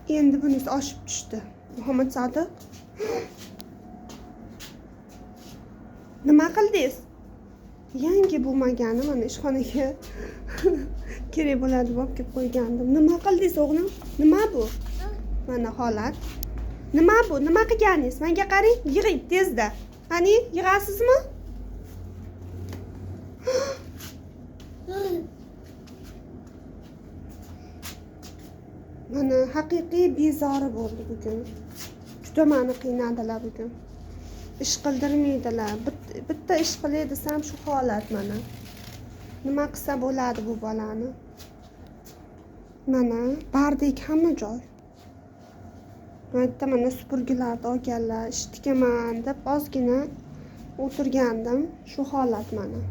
Endi bunisi oshib tushdi. Muhammad Sodiq. Nima qildingiz? Yangi bo'lmagani mana ishxonaga kerak bo'ladi deb olib kelib qo'ygandim. Nima qildingiz o'g'lim? Nima bu? Mana holat. Nima bu? Nima qilganingiz? Menga qarang, yig'ing tezda. Qani, yig'asizmi? Mana haqiqiy bezori bo'ldi bugun. Juda meni qiynadilar bugun. Ish qildirmaydilar. Bitta ish qilay desam shu holat mana. Nima qilsa bo'ladi bu bolani? Mana bardik hamma joy. Mana supurgilarni olganlar, ish tikaman deb ozgina o'tirgandim. Shu holat mana.